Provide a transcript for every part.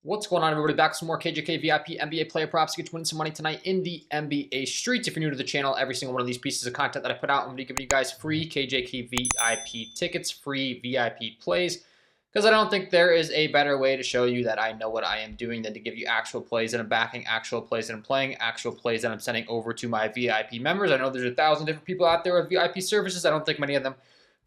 What's going on, everybody? Back with some more KJK VIP NBA player props to get you winning some money tonight in the NBA streets. If you're new to the channel, every single one of these pieces of content that I put out, I'm going to be giving you guys free KJK VIP tickets, free VIP plays, because I don't think there is a better way to show you that I know what I am doing than to give you actual plays that I'm backing, actual plays that I'm playing, actual plays that I'm sending over to my VIP members. I know there's 1,000 different people out there with VIP services. I don't think many of them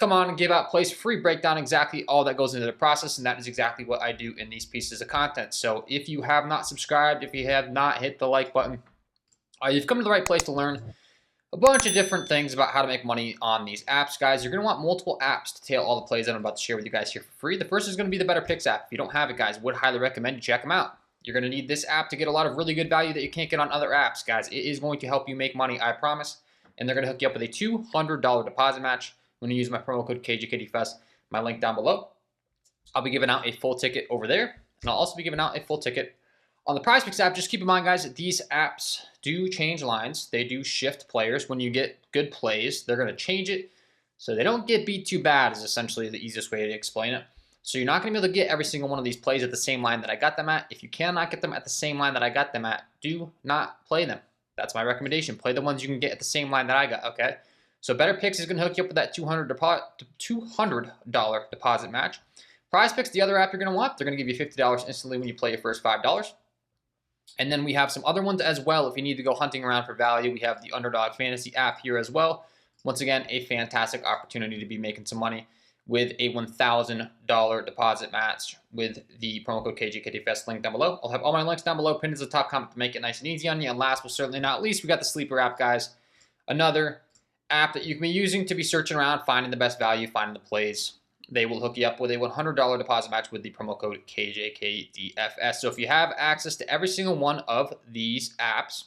come on and give out plays for free, break down exactly all that goes into the process, and that is exactly what I do in these pieces of content. So if you have not subscribed, if you have not hit the like button, you've come to the right place to learn a bunch of different things about how to make money on these apps, guys. You're going to want multiple apps to tail all the plays that I'm about to share with you guys here for free. The first is going to be the Betr app. If you don't have it, guys, would highly recommend you check them out. You're going to need this app to get a lot of really good value that you can't get on other apps, guys. It is going to help you make money, I promise. And they're going to hook you up with a $200 deposit match when you use my promo code KJKDFest, my link down below. I'll be giving out a full ticket over there, and I'll also be giving out a full ticket on the Prizepicks app. Just keep in mind, guys, that these apps do change lines. They do shift players. When you get good plays, they're going to change it so they don't get beat too bad is essentially the easiest way to explain it. So you're not going to be able to get every single one of these plays at the same line that I got them at. If you cannot get them at the same line that I got them at, do not play them. That's my recommendation. Play the ones you can get at the same line that I got, okay? So Betr is going to hook you up with that $200 deposit match. Prizepicks, the other app you're going to want, they're going to give you $50 instantly when you play your first $5. And then we have some other ones as well. If you need to go hunting around for value, we have the Underdog Fantasy app here as well. Once again, a fantastic opportunity to be making some money with a $1,000 deposit match with the promo code KJKDFest link down below. I'll have all my links down below pinned as a top comment to make it nice and easy on you. And last but certainly not least, we got the Sleeper app, guys. Another app that you can be using to be searching around, finding the best value, finding the plays. They will hook you up with a $100 deposit match with the promo code KJKDFS. So if you have access to every single one of these apps,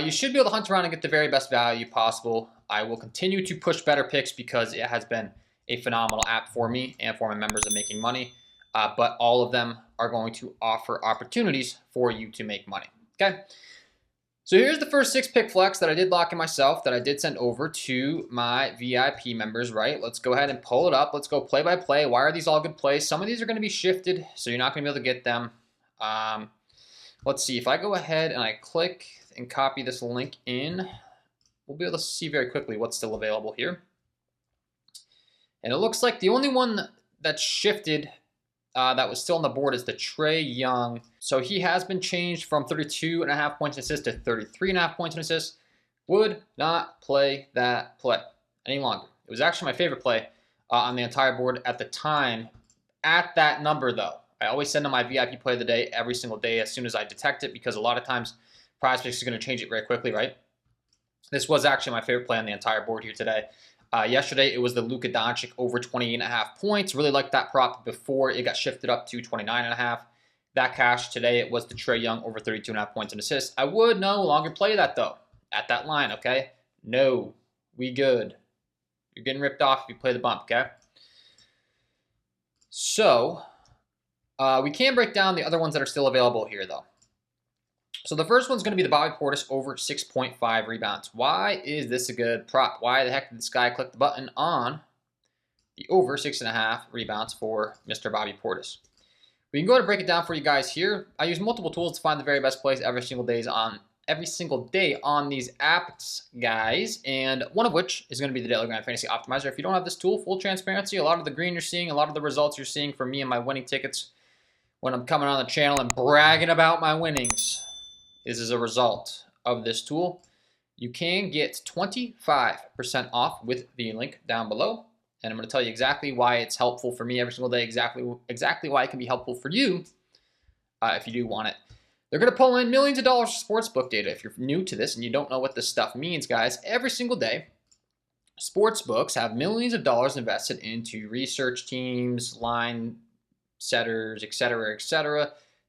you should be able to hunt around and get the very best value possible. I will continue to push Betr because it has been a phenomenal app for me and for my members of making money. But all of them are going to offer opportunities for you to make money. Okay. So here's the first 6-pick flex that I did lock in myself that I did send over to my VIP members, right? Let's go ahead and pull it up. Let's go play by play. Why are these all good plays? Some of these are going to be shifted, so you're not going to be able to get them. Let's see. If I go ahead and I click and copy this link in, we'll be able to see very quickly what's still available here. And it looks like the only one that's shifted that was still on the board is the Trae Young. So he has been changed from 32.5 points and assists to 33.5 points and assists. Would not play that play any longer. It was actually my favorite play on the entire board at the time. At that number, though, I always send them my VIP play of the day every single day as soon as I detect it, because a lot of times Prizepicks is going to change it very quickly, right? This was actually my favorite play on the entire board here today. Yesterday, it was the Luka Doncic over 28.5 points. Really liked that prop before it got shifted up to 29.5. That cash today, it was the Trae Young over 32.5 points and assists. I would no longer play that, though, at that line, okay? No, we good. You're getting ripped off if you play the bump, okay? So, we can break down the other ones that are still available here, though. So the first one's going to be the Bobby Portis over 6.5 rebounds. Why is this a good prop? Why the heck did this guy click the button on the over 6.5 rebounds for Mr. Bobby Portis? We can go ahead and break it down for you guys here. I use multiple tools to find the very best plays every single day on these apps, guys. And one of which is going to be the Daily Grind Fantasy Optimizer. If you don't have this tool, full transparency, a lot of the green you're seeing, a lot of the results you're seeing from me and my winning tickets when I'm coming on the channel and bragging about my winnings is as a result of this tool. You can get 25% off with the link down below. And I'm going to tell you exactly why it's helpful for me every single day, exactly why it can be helpful for you if you do want it. They're going to pull in millions of dollars of sportsbook data. If you're new to this and you don't know what this stuff means, guys, every single day, sportsbooks have millions of dollars invested into research teams, line setters, etc.,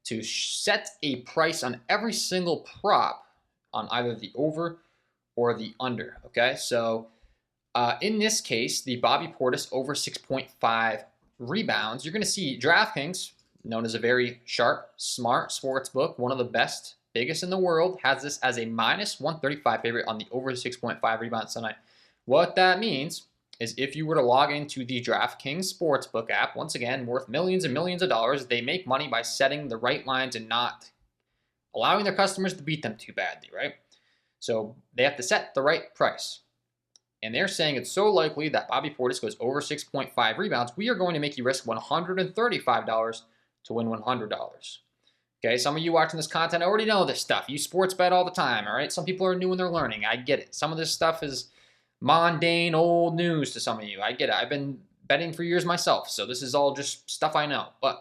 to set a price on every single prop on either the over or the under, okay? So in this case, the Bobby Portis over 6.5 rebounds, you're going to see DraftKings, known as a very sharp, smart sports book, one of the best, biggest in the world, has this as a minus 135 favorite on the over 6.5 rebounds tonight. What that means is if you were to log into the DraftKings Sportsbook app, once again, worth millions and millions of dollars, they make money by setting the right lines and not allowing their customers to beat them too badly, right? So they have to set the right price. And they're saying it's so likely that Bobby Portis goes over 6.5 rebounds, we are going to make you risk $135 to win $100. Okay, some of you watching this content already know this stuff. You sports bet all the time, all right? Some people are new and they're learning. I get it. Some of this stuff is mundane, old news to some of you. I get it. I've been betting for years myself, so this is all just stuff I know. But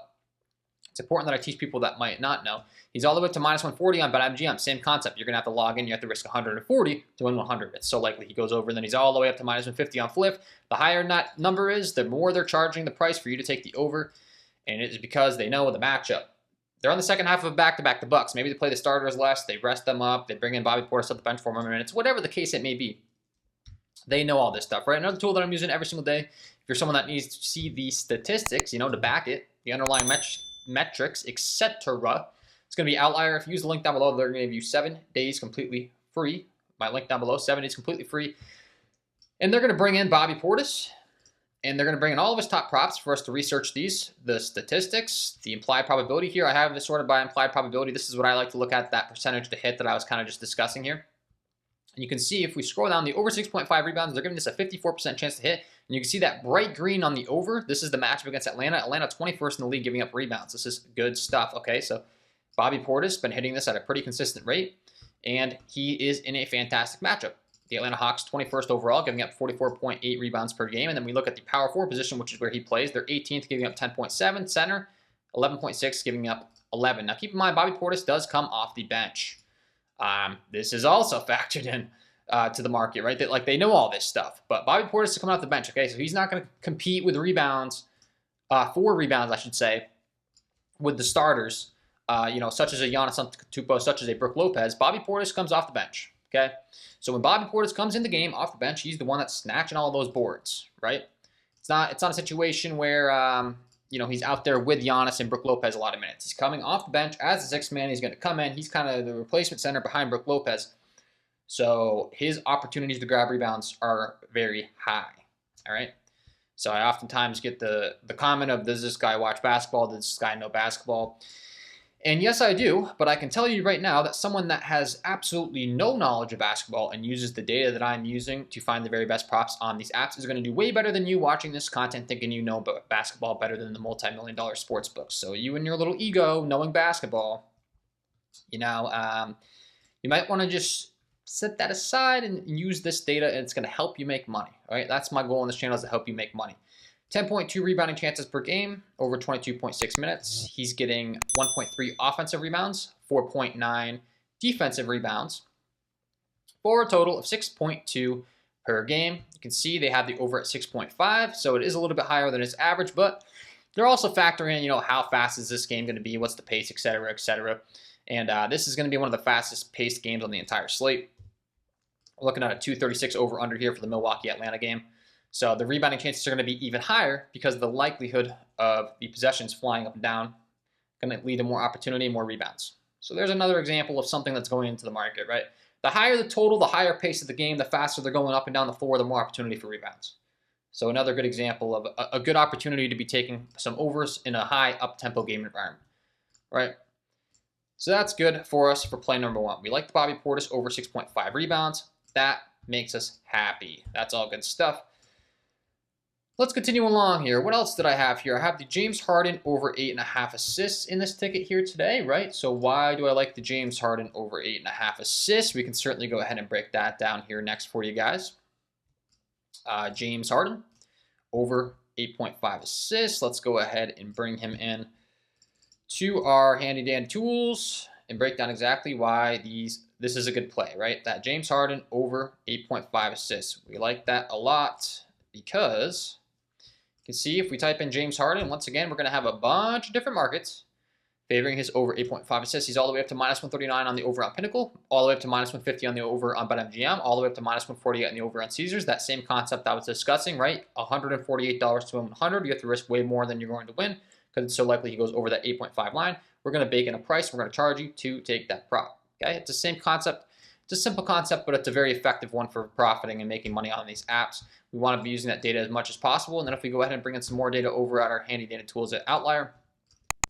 it's important that I teach people that might not know. He's all the way up to minus 140 on BetMGM. Same concept. You're going to have to log in. You have to risk 140 to win 100. It's so likely he goes over. And then he's all the way up to minus 150 on Flip. The higher that number is, the more they're charging the price for you to take the over. And it is because they know the matchup. They're on the second half of a back-to-back the Bucks. Maybe they play the starters less. They rest them up. They bring in Bobby Portis off the bench for more minutes. Whatever the case it may be. They know all this stuff, right? Another tool that I'm using every single day. If you're someone that needs to see the statistics, to back it, the underlying metrics, etc. It's going to be Outlier. If you use the link down below, they're going to give you 7 days completely free. My link down below, 7 days completely free. And they're going to bring in Bobby Portis. And they're going to bring in all of his top props for us to research these, the statistics, the implied probability here. I have this sorted by implied probability. This is what I like to look at, that percentage to hit that I was kind of just discussing here. And you can see if we scroll down the over 6.5 rebounds, they're giving this a 54% chance to hit. And you can see that bright green on the over. This is the matchup against Atlanta. Atlanta 21st in the league giving up rebounds. This is good stuff, okay? So Bobby Portis been hitting this at a pretty consistent rate, and he is in a fantastic matchup. The Atlanta Hawks 21st overall, giving up 44.8 rebounds per game. And then we look at the power forward position, which is where he plays. They're 18th, giving up 10.7. Center, 11.6, giving up 11. Now keep in mind, Bobby Portis does come off the bench. This is also factored in to the market, right? That they know all this stuff. But Bobby Portis is coming off the bench, okay? So he's not going to compete with rebounds, for rebounds, I should say, with the starters, such as a Giannis Antetokounmpo, such as a Brook Lopez. Bobby Portis comes off the bench, okay? So when Bobby Portis comes in the game off the bench, he's the one that's snatching all of those boards, right? It's not a situation where he's out there with Giannis and Brook Lopez a lot of minutes. He's coming off the bench as the sixth man. He's going to come in. He's kind of the replacement center behind Brook Lopez. So his opportunities to grab rebounds are very high, all right? So I oftentimes get the comment of, does this guy watch basketball? Does this guy know basketball? And yes, I do, but I can tell you right now that someone that has absolutely no knowledge of basketball and uses the data that I'm using to find the very best props on these apps is going to do way better than you watching this content thinking you know basketball better than the multi-million-dollar sports books. So you and your little ego knowing basketball, you might want to just set that aside and use this data, and it's going to help you make money. All right, that's my goal on this channel, is to help you make money. 10.2 rebounding chances per game over 22.6 minutes. He's getting 1.3 offensive rebounds, 4.9 defensive rebounds, for a total of 6.2 per game. You can see they have the over at 6.5, so it is a little bit higher than his average, but they're also factoring in, how fast is this game going to be, what's the pace, et cetera, et cetera. And this is going to be one of the fastest paced games on the entire slate. We're looking at a 236 over under here for the Milwaukee-Atlanta game. So the rebounding chances are going to be even higher because the likelihood of the possessions flying up and down going to lead to more opportunity and more rebounds. So there's another example of something that's going into the market, right? The higher the total, the higher pace of the game, the faster they're going up and down the floor, the more opportunity for rebounds. So another good example of a good opportunity to be taking some overs in a high up-tempo game environment, right? So that's good for us for play number one. We like the Bobby Portis over 6.5 rebounds. That makes us happy. That's all good stuff. Let's continue along here. What else did I have here? I have the James Harden over 8.5 assists in this ticket here today, right? So why do I like the James Harden over 8.5 assists? We can certainly go ahead and break that down here next for you guys. James Harden over 8.5 assists. Let's go ahead and bring him in to our handy dandy tools and break down exactly why this is a good play, right? That James Harden over 8.5 assists. We like that a lot because you can see if we type in James Harden, once again, we're going to have a bunch of different markets favoring his over 8.5 assists. He's all the way up to minus 139 on the over on Pinnacle, all the way up to minus 150 on the over on BetMGM, all the way up to minus 148 on the over on Caesars. That same concept I was discussing, right? $148 to win 100. You have to risk way more than you're going to win because it's so likely he goes over that 8.5 line. We're going to bake in a price. We're going to charge you to take that prop. Okay, it's the same concept It's a simple concept, but it's a very effective one for profiting and making money on these apps. We want to be using that data as much as possible. And then if we go ahead and bring in some more data over at our handy data tools at Outlier,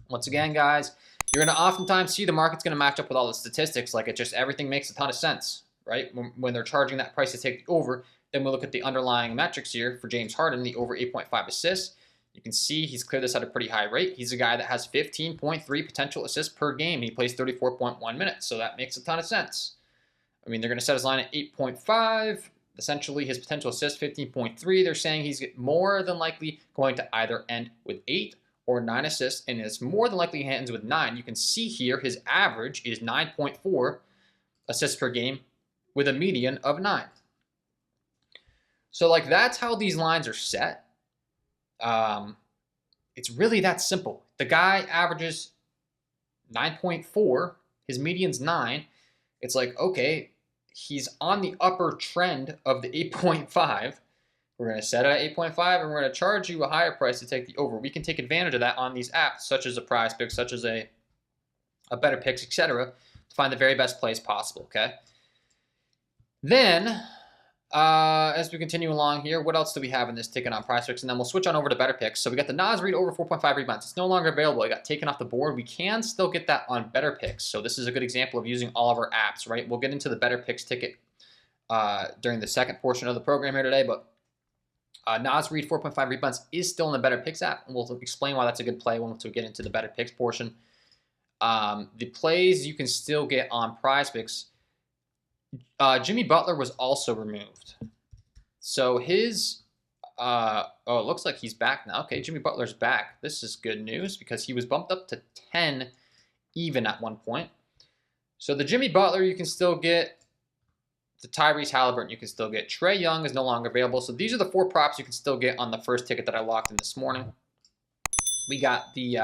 once again, guys, you're going to oftentimes see the market's going to match up with all the statistics. Like it just, everything makes a ton of sense, right? When they're charging that price to take the over, then we look at the underlying metrics here for James Harden, the over 8.5 assists. You can see he's cleared this at a pretty high rate. He's a guy that has 15.3 potential assists per game. He plays 34.1 minutes, so that makes a ton of sense. I mean, they're going to set his line at 8.5. Essentially, his potential assist 15.3. They're saying he's more than likely going to either end with 8 or 9 assists, and it's more than likely he ends with 9. You can see here his average is 9.4 assists per game with a median of 9. So, like, that's how these lines are set. It's really that simple. The guy averages 9.4. His median's 9. It's like, okay, he's on the upper trend of the 8.5. We're going to set it at 8.5, and we're going to charge you a higher price to take the over. We can take advantage of that on these apps, such as a Prizepicks, such as a Betr, etc., to find the very best plays possible, okay? Then, as we continue along here, what else do we have in this ticket on Prizepicks? And then we'll switch on over to Betr. So we got the Nas Reed over 4.5 rebounds. It's no longer available. It got taken off the board. We can still get that on Betr. So this is a good example of using all of our apps, right? We'll get into the Betr ticket during the second portion of the program here today, but Nas Reed 4.5 rebounds is still in the Betr app, and we'll explain why that's a good play once we get into the Betr portion. The plays you can still get on Prizepicks. Jimmy Butler was also removed. So his, it looks like he's back now. Okay, Jimmy Butler's back. This is good news because he was bumped up to 10 even at one point. So the Jimmy Butler you can still get. The Tyrese Halliburton you can still get. Trae Young is no longer available. So these are the 4 props you can still get on the first ticket that I locked in this morning. We got the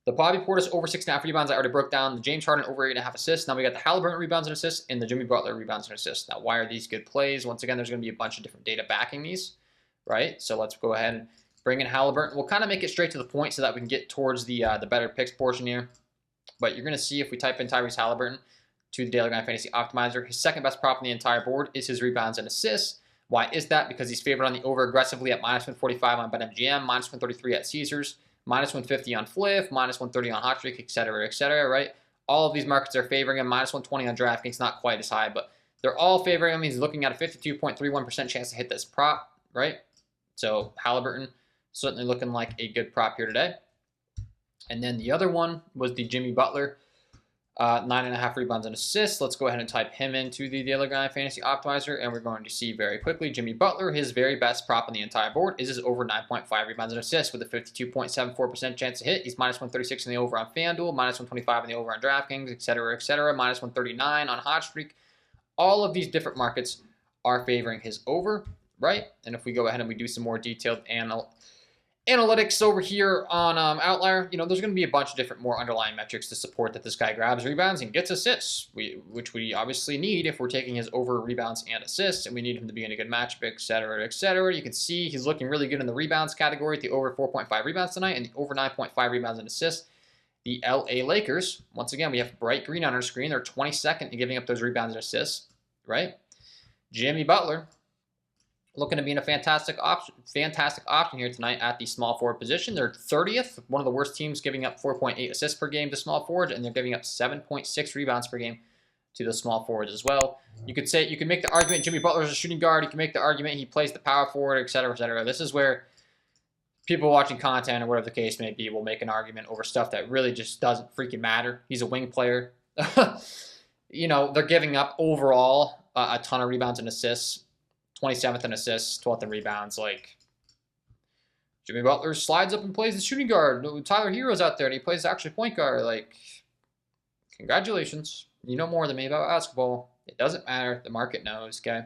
Bobby Portis over 6.5 rebounds. I already broke down. The James Harden over 8.5 assists. Now we got the Halliburton rebounds and assists and the Jimmy Butler rebounds and assists. Now, why are these good plays? Once again, there's going to be a bunch of different data backing these, right? So let's go ahead and bring in Halliburton. We'll kind of make it straight to the point so that we can get towards the Betr portion here. But you're going to see if we type in Tyrese Halliburton to the Daily Grind Fantasy Optimizer, his second best prop on the entire board is his rebounds and assists. Why is that? Because he's favored on the over aggressively at -145 on BetMGM, -133 at Caesars, -150 on Fliff, -130 on Hot Streak, etc., right? All of these markets are favoring him. -120 on DraftKings, not quite as high, but they're all favoring him. He's looking at a 52.31% chance to hit this prop, right? So Halliburton certainly looking like a good prop here today. And then the other one was the Jimmy Butler, 9.5 rebounds and assists. Let's go ahead and type him into the Daily Grind Fantasy Optimizer, and we're going to see very quickly Jimmy Butler, his very best prop on the entire board is his over 9.5 rebounds and assists with a 52.74% chance to hit. He's -136 in the over on FanDuel, -125 in the over on DraftKings, etc., -139 on Hot Streak. All of these different markets are favoring his over, right? And if we go ahead and we do some more detailed analytics over here on Outlier, there's going to be a bunch of different more underlying metrics to support that this guy grabs rebounds and gets assists, which we obviously need if we're taking his over rebounds and assists, and we need him to be in a good matchup, etc. You can see he's looking really good in the rebounds category, the over 4.5 rebounds tonight and the over 9.5 rebounds and assists. The LA Lakers, once again, we have bright green on our screen. They're 22nd in giving up those rebounds and assists, right? Jimmy Butler, looking to be in a fantastic option here tonight at the small forward position. They're 30th, one of the worst teams, giving up 4.8 assists per game to small forwards, and they're giving up 7.6 rebounds per game to the small forwards as well. You could make the argument Jimmy Butler is a shooting guard. You can make the argument he plays the power forward, etc. This is where people watching content or whatever the case may be will make an argument over stuff that really just doesn't freaking matter. He's a wing player. They're giving up overall a ton of rebounds and assists. 27th in assists, 12th in rebounds. Like, Jimmy Butler slides up and plays the shooting guard. Tyler Hero's out there, and he plays actually point guard. Like, congratulations. You know more than me about basketball. It doesn't matter. The market knows, okay?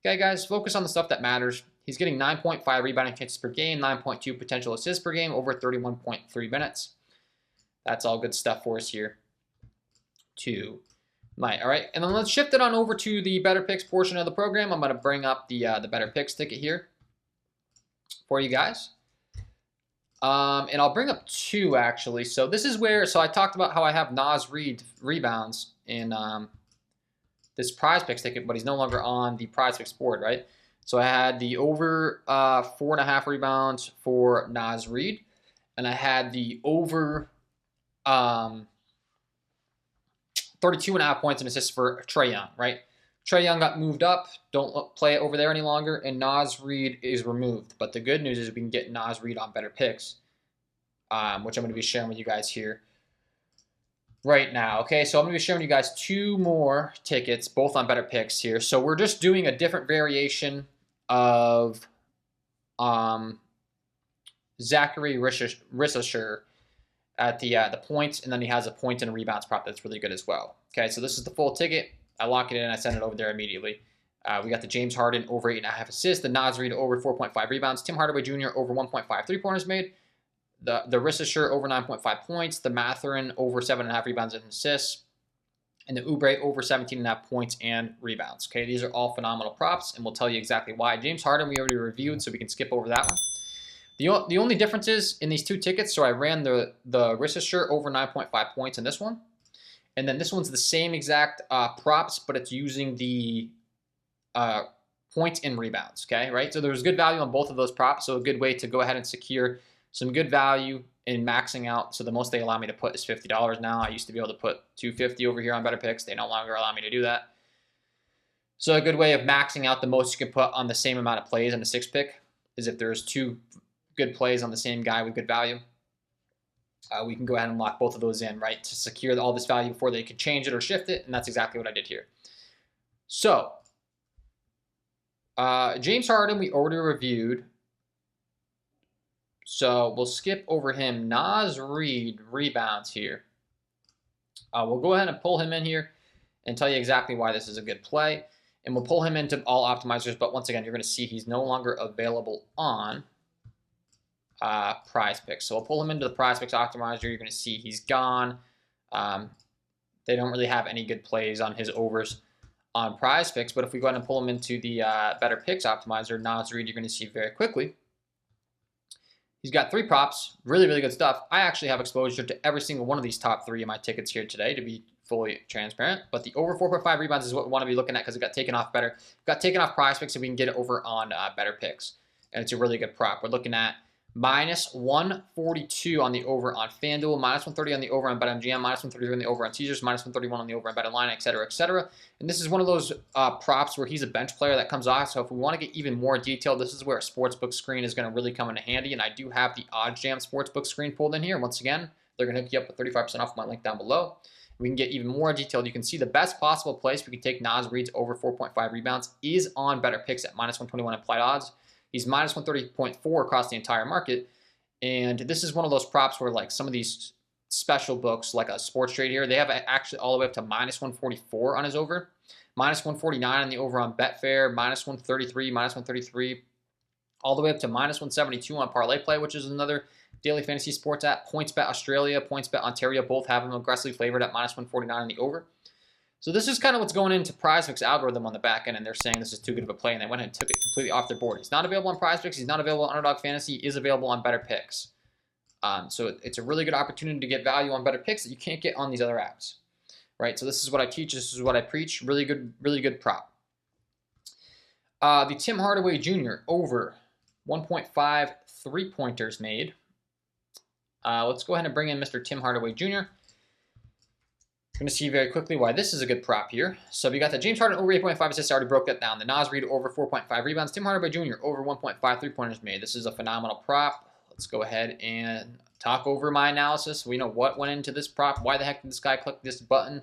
Okay, guys, focus on the stuff that matters. He's getting 9.5 rebounding chances per game, 9.2 potential assists per game, over 31.3 minutes. That's all good stuff for us here tonight. All right, and then let's shift it on over to the Betr portion of the program. I'm going to bring up the Betr ticket here for you guys. And I'll bring up 2, actually. So this is where, I talked about how I have Nas Reed rebounds in this Prizepicks ticket, but he's no longer on the Prizepicks board, right? So I had the over 4.5 rebounds for Naz Reid, and I had the over 32.5 points and assists for Trae Young, right? Trae Young got moved up. Don't play it over there any longer, and Naz Reid is removed. But the good news is we can get Naz Reid on Betr, which I'm going to be sharing with you guys here right now. Okay, so I'm going to be showing you guys 2 more tickets, both on Betr here. So we're just doing a different variation of Zachary Rishisher at the points, and then he has a point and a rebounds prop that's really good as well. Okay, so this is the full ticket. I lock it in, I send it over there immediately. We got the James Harden over 8.5 assists, the Naz Reid over 4.5 rebounds, Tim Hardaway Jr. over 1.5 3-pointers made, the Rishisher over 9.5 points, the Mathurin over 7.5 rebounds and assists, and the Oubre over 17.5 points and rebounds. Okay, these are all phenomenal props, and we'll tell you exactly why. James Harden we already reviewed, so we can skip over that one. The only differences in these 2 tickets, so I ran the Rishisher over 9.5 points in this one. And then this one's the same exact props, but it's using the points and rebounds, okay, right? So there's good value on both of those props, so a good way to go ahead and secure some good value in maxing out. So the most they allow me to put is $50 now. I used to be able to put $250 over here on Betr. They no longer allow me to do that. So a good way of maxing out the most you can put on the same amount of plays in a 6-pick is if there's 2 good plays on the same guy with good value. We can go ahead and lock both of those in, right, to secure all this value before they can change it or shift it, and that's exactly what I did here. So, James Harden we already reviewed, so we'll skip over him. Naz Reid rebounds here. We'll go ahead and pull him in here and tell you exactly why this is a good play, and we'll pull him into all optimizers, but once again, you're going to see he's no longer available on Prizepicks. So we'll pull him into the Prizepicks optimizer. You're going to see he's gone. They don't really have any good plays on his overs on Prizepicks, but if we go ahead and pull him into the Betr optimizer, Naz Reid, you're going to see very quickly he's got 3 props, really, really good stuff. I actually have exposure to every single one of these top 3 of my tickets here today, to be fully transparent, but the over 4.5 rebounds is what we want to be looking at because it got taken off Betr. Got taken off Prizepicks, so we can get it over on Betr, and it's a really good prop. We're looking at minus 142 on the over on FanDuel, minus 130 on the over on BetMGM, minus 133 on the over on Caesars, minus 131 on the over on BetOnline, et cetera, et cetera. And this is one of those props where he's a bench player that comes off. So if we want to get even more detailed, this is where a sportsbook screen is going to really come into handy. And I do have the OddsJam sportsbook screen pulled in here. Once again, they're going to hook you up with 35% off my link down below. We can get even more detailed. You can see the best possible place we can take Naz Reid's over 4.5 rebounds is on Betr at minus 121 implied odds. He's minus 130.4 across the entire market. And this is one of those props where, like, some of these special books, like a sports trade here, they have actually all the way up to minus 144 on his over, minus 149 on the over on Betfair, minus 133, minus 133, all the way up to minus 172 on Parlay Play, which is another daily fantasy sports app. PointsBet Australia, PointsBet Ontario both have him aggressively favored at minus 149 on the over. So this is kind of what's going into Prizepicks algorithm on the back end, and they're saying this is too good of a play, and they went ahead and took it completely off their board. He's not available on Prizepicks. He's not available on Underdog Fantasy. He is available on Betr. So it's a really good opportunity to get value on Betr that you can't get on these other apps, right? So this is what I teach. This is what I preach. Really good prop. The Tim Hardaway Jr. over 1.5 3-pointers made. Let's go ahead and bring in Mr. Tim Hardaway Jr. We're going to see very quickly why this is a good prop here. So we got the James Harden over 8.5 assists. I already broke that down. The Naz Reid over 4.5 rebounds. Tim Hardaway Jr. over 1.5 3-pointers made. This is a phenomenal prop. Let's go ahead and talk over my analysis. We know what went into this prop. Why the heck did this guy click this button?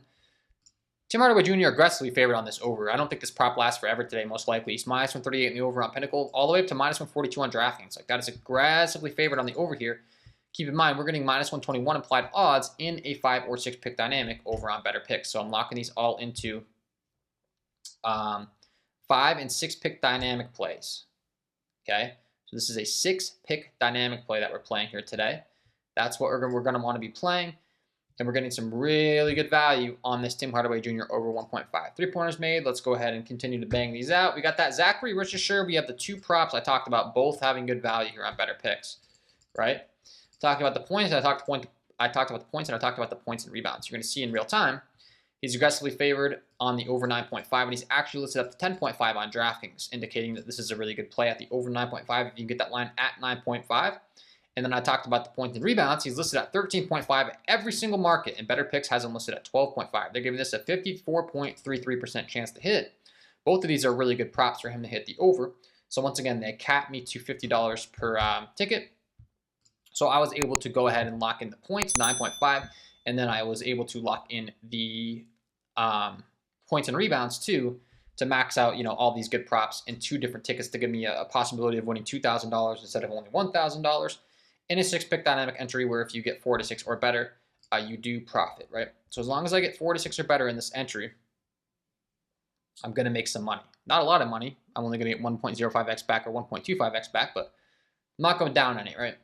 Tim Hardaway Jr. aggressively favored on this over. I don't think this prop lasts forever today, most likely. He's minus 138 in the over on Pinnacle, all the way up to minus 142 on DraftKings. Like, that is aggressively favored on the over here. Keep in mind, we're getting minus 121 implied odds in a 5 or 6 pick dynamic over on Betr. So I'm locking these all into 5 and 6 pick dynamic plays. Okay, so this is a 6 pick dynamic play that we're playing here today. That's what we're going to want to be playing, and we're getting some really good value on this Tim Hardaway Jr. over 1.5 3-pointers made. Let's go ahead and continue to bang these out. We got that Zachary Rishisher. We have the 2 props I talked about, both having good value here on Betr, right? Talking about the points, I talked about the points, and I talked about the points and rebounds. You're going to see in real time, He's aggressively favored on the over 9.5, and he's actually listed up to 10.5 on DraftKings, indicating that this is a really good play at the over 9.5 if you can get that line at 9.5. And then I talked about the points and rebounds. He's listed at 13.5 at every single market, and Betr has him listed at 12.5. They're giving this a 54.33% chance to hit. Both of these are really good props for him to hit the over. So once again, they capped me to $50 per ticket. So I was able to go ahead and lock in the points, 9.5, and then I was able to lock in the points and rebounds too, to max out, all these good props in 2 different tickets to give me a possibility of winning $2,000 instead of only $1,000 in a 6-pick dynamic entry where if you get 4 to 6 or better, you do profit, right? So as long as I get 4 to 6 or better in this entry, I'm going to make some money. Not a lot of money. I'm only going to get 1.05x back or 1.25x back, but I'm not going down any, right?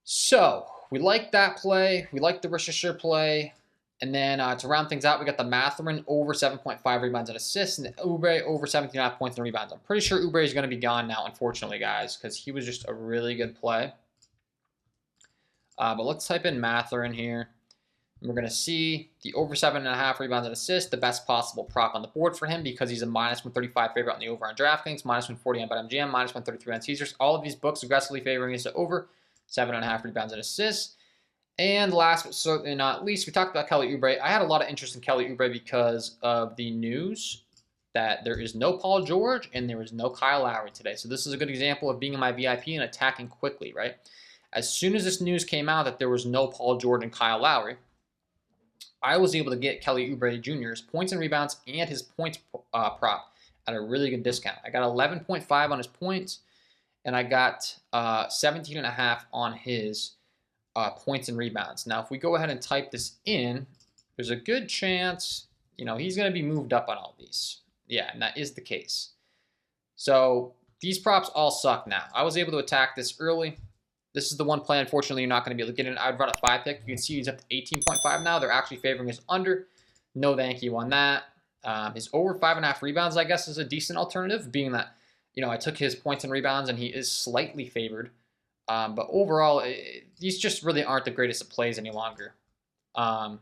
So we like that play. We like the Worcestershire play. And then to round things out, we got the Mathurin over 7.5 rebounds and assists, and the Oubre over 17.5 points and rebounds. I'm pretty sure Oubre is going to be gone now, unfortunately, guys, because he was just a really good play. But let's type in Mathurin here. And we're going to see the over 7.5 rebounds and assists, the best possible prop on the board for him because he's a -135 favorite on the over on DraftKings, -140 on BetMGM, -133 on Caesars. All of these books aggressively favoring us to over 7.5 rebounds and assists. And last but certainly not least, we talked about Kelly Oubre. I had a lot of interest in Kelly Oubre because of the news that there is no Paul George and there is no Kyle Lowry today. So this is a good example of being in my VIP and attacking quickly, right? As soon as this news came out that there was no Paul George and Kyle Lowry, I was able to get Kelly Oubre Jr.'s points and rebounds and his points prop at a really good discount. I got 11.5 on his points, and I got 17.5 on his points and rebounds. Now, if we go ahead and type this in, there's a good chance, he's going to be moved up on all these. Yeah, and that is the case. So these props all suck now. I was able to attack this early. This is the one play, unfortunately, you're not going to be able to get in. I would run a 5-pick. You can see he's up to 18.5 now. They're actually favoring his under. No thank you on that. His over 5.5 rebounds, I guess, is a decent alternative, being that, I took his points and rebounds, and he is slightly favored. But overall, these just really aren't the greatest of plays any longer. And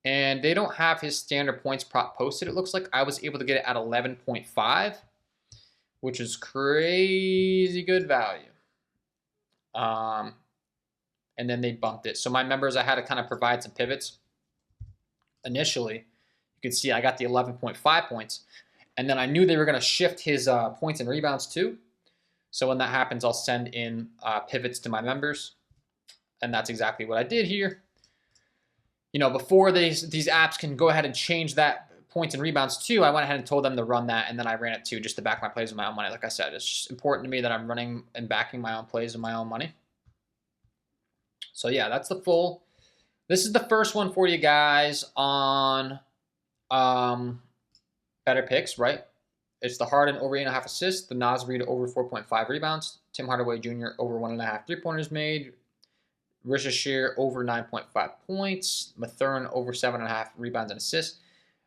they don't have his standard points prop posted, it looks like. I was able to get it at 11.5, which is crazy good value. And then they bumped it. So my members, I had to kind of provide some pivots. Initially, you can see I got the 11.5 points. And then I knew they were going to shift his points and rebounds too. So when that happens, I'll send in pivots to my members. And that's exactly what I did here. Before these apps can go ahead and change that points and rebounds too, I went ahead and told them to run that, and then I ran it too, just to back my plays with my own money. Like I said, it's just important to me that I'm running and backing my own plays with my own money. So yeah, that's the full. This is the first one for you guys on Betr, right? It's the Harden over 8.5 assists, the Naz Reid over 4.5 rebounds, Tim Hardaway Jr. over 1.5 3-pointers made, Worcestershire over 9.5 points, Mathurin over 7.5 rebounds and assists.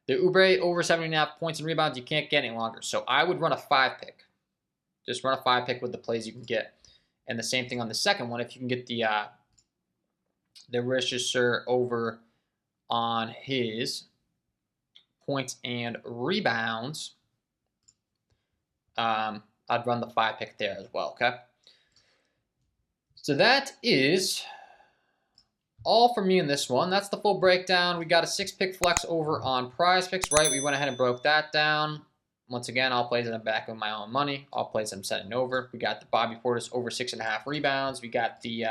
The Oubre over 7.5 points and rebounds, you can't get any longer. So I would run a 5-pick. Just run a 5-pick with the plays you can get. And the same thing on the second one. If you can get the Worcestershire over on his points and rebounds, I'd run the 5-pick there as well, okay? So that is all for me in this one. That's the full breakdown. We got a 6-pick flex over on Prizepicks, right? We went ahead and broke that down. Once again, all plays in the back of my own money. All plays I'm setting over. We got the Bobby Portis over 6.5 rebounds. We got the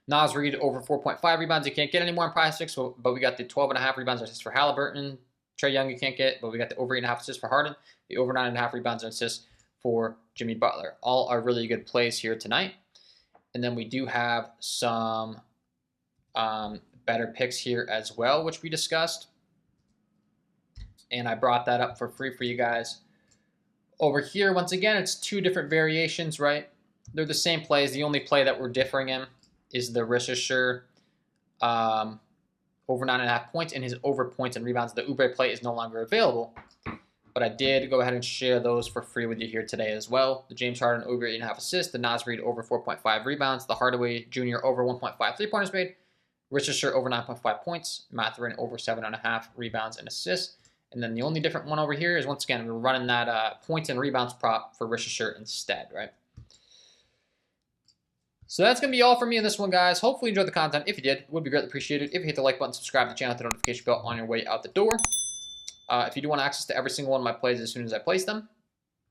Naz Reid over 4.5 rebounds. You can't get any more on Prizepicks, but we got the 12.5 rebounds assists for Halliburton. Trae Young you can't get, but we got the over 8.5 assists for Harden. The over 9.5 rebounds and assists for Jimmy Butler. All are really good plays here tonight. And then we do have some better picks here as well, which we discussed. And I brought that up for free for you guys. Over here, once again, it's 2 different variations, right? They're the same plays. The only play that we're differing in is the Worcestershire over 9.5 points, and his over points and rebounds. The Oubre play is no longer available. But I did go ahead and share those for free with you here today as well. The James Harden over 8.5 assists, the Naz Reid over 4.5 rebounds, the Hardaway Jr. over 1.5 3-pointers made, Richard Shirt over 9.5 points. Mathurin over 7.5 rebounds and assists. And then the only different one over here is, once again, we're running that points and rebounds prop for Richard Shirt instead, right? So that's going to be all for me in this one, guys. Hopefully you enjoyed the content. If you did, it would be greatly appreciated if you hit the like button, subscribe to the channel, hit the notification bell on your way out the door. If you do want access to every single one of my plays as soon as I place them,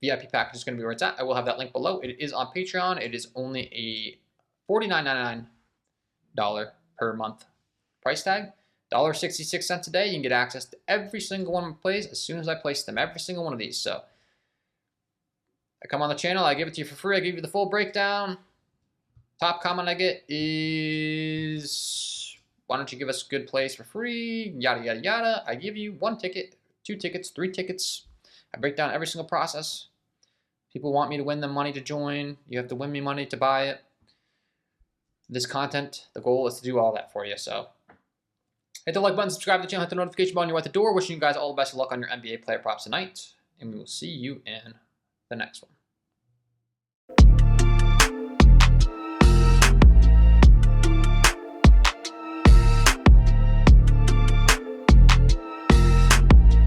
VIP package is going to be where it's at. I will have that link below. It is on Patreon. It is only a $49.99 per month price tag. $1.66 a day. You can get access to every single one of my plays as soon as I place them. Every single one of these. So I come on the channel. I give it to you for free. I give you the full breakdown. Top comment I get is, why don't you give us a good plays for free? Yada, yada, yada. I give you 1 ticket, 2 tickets, 3 tickets. I break down every single process. People want me to win them money to join. You have to win me money to buy it. This content, the goal is to do all that for you. So hit the like button, subscribe to the channel, hit the notification bell on your way out the door. Wishing you guys all the best of luck on your NBA player props tonight. And we will see you in the next one.